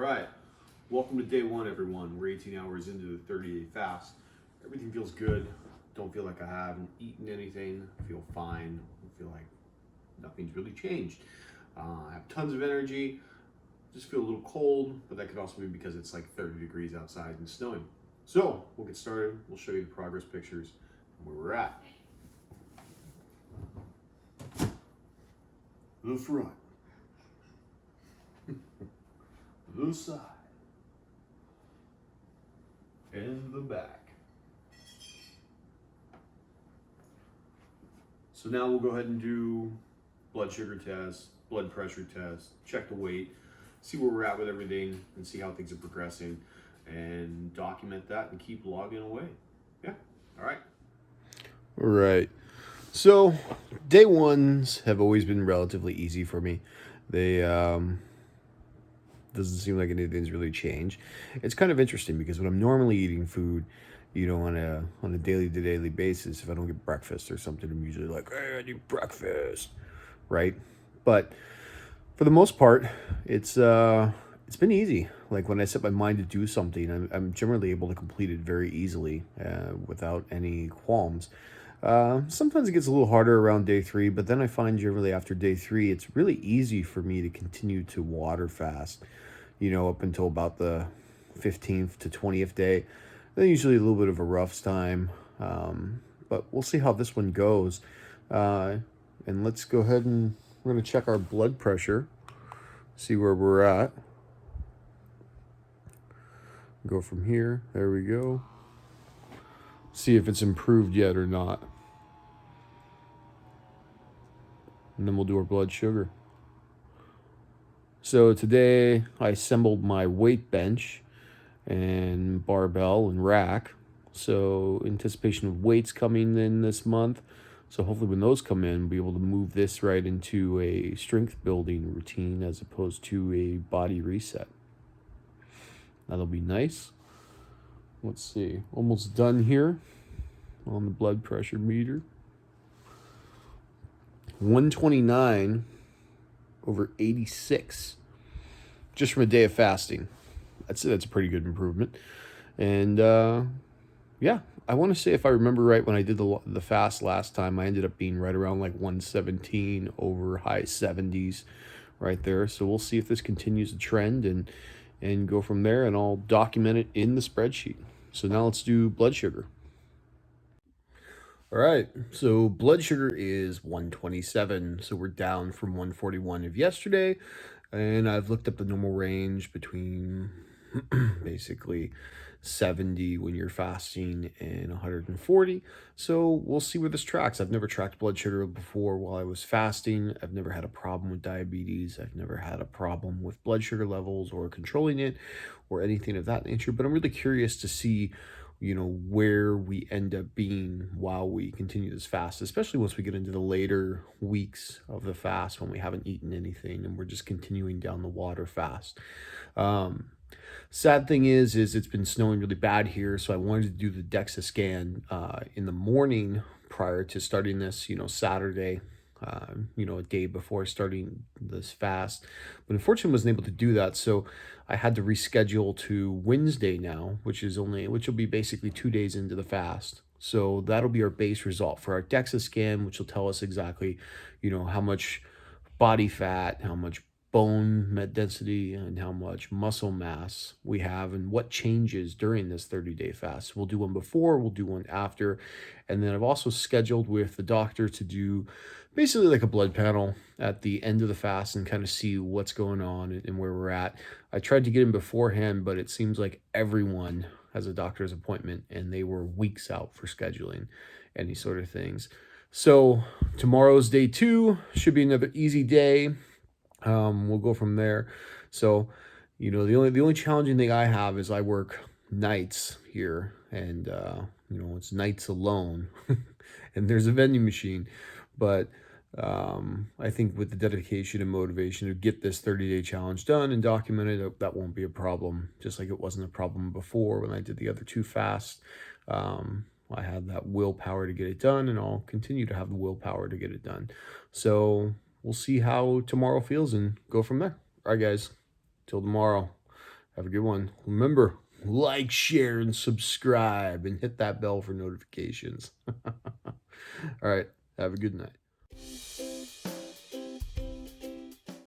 right, welcome to day one, everyone. We're 18 hours into the 30-day fast. Everything feels good. Don't feel like I haven't eaten anything. I feel fine. I feel like nothing's really changed. I have tons of energy. Just feel a little cold, but that could also be because it's like 30 degrees outside and snowing. So we'll get started. We'll show you the progress pictures and where we're at. The front. The side. And the back. So now we'll go ahead and do blood sugar test, blood pressure test, check the weight, see where we're at with everything, and see how things are progressing, and document that and keep logging away. Yeah, all right. All right. So day ones have always been relatively easy for me. They doesn't seem like anything's really changed. It's kind of interesting because when I'm normally eating food, on a daily to daily basis, if I don't get breakfast or something, I'm usually like, hey, I need breakfast, right? But for the most part, it's been easy. Like when I set my mind to do something, I'm generally able to complete it very easily without any qualms. Sometimes it gets a little harder around day three, but then I find generally after day three, it's really easy for me to continue to water fast, up until about the 15th to 20th day. Then usually a little bit of a rough time, but we'll see how this one goes. And let's go ahead and we're going to check our blood pressure, see where we're at. Go from here. There we go. See if it's improved yet or not. And then we'll do our blood sugar. So today I assembled my weight bench and barbell and rack. So anticipation of weights coming in this month. So hopefully when those come in, we'll be able to move this right into a strength building routine as opposed to a body reset. That'll be nice. Let's see, almost done here on the blood pressure meter. 129 over 86 just from a day of fasting. That's a pretty good improvement. And yeah, I want to say if I remember right, when I did the fast last time, I ended up being right around like 117 over high 70s right there. So we'll see if this continues the trend and go from there, and I'll document it in the spreadsheet. So now let's do blood sugar. All right, so blood sugar is 127, so we're down from 141 of yesterday, and I've looked up the normal range between basically 70 when you're fasting and 140. So we'll see where this tracks. I've never tracked blood sugar before while I was fasting. I've never had a problem with diabetes. I've never had a problem with blood sugar levels or controlling it or anything of that nature, but I'm really curious to see where we end up being while we continue this fast, especially once we get into the later weeks of the fast when we haven't eaten anything and we're just continuing down the water fast. Sad thing is it's been snowing really bad here, so I wanted to do the dexa scan in the morning prior to starting this, Saturday, a day before starting this fast. But unfortunately, wasn't able to do that, so I had to reschedule to Wednesday now, which will be basically 2 days into the fast. So that'll be our base result for our DEXA scan, which will tell us exactly, how much body fat, how much bone density, and how much muscle mass we have and what changes during this 30-day fast. We'll do one before, we'll do one after, and then I've also scheduled with the doctor to do basically like a blood panel at the end of the fast and kind of see what's going on and where we're at. I tried to get him beforehand, but it seems like everyone has a doctor's appointment and they were weeks out for scheduling any sort of things. So tomorrow's day 2, should be another easy day. We'll go from there. So, the only challenging thing I have is I work nights here, and it's nights alone, and there's a vending machine, but I think with the dedication and motivation to get this 30-day challenge done and documented, that won't be a problem. Just like it wasn't a problem before when I did the other 2 fasts. I had that willpower to get it done, and I'll continue to have the willpower to get it done. So we'll see how tomorrow feels and go from there. All right, guys, till tomorrow. Have a good one. Remember, like, share, and subscribe, and hit that bell for notifications. All right. Have a good night.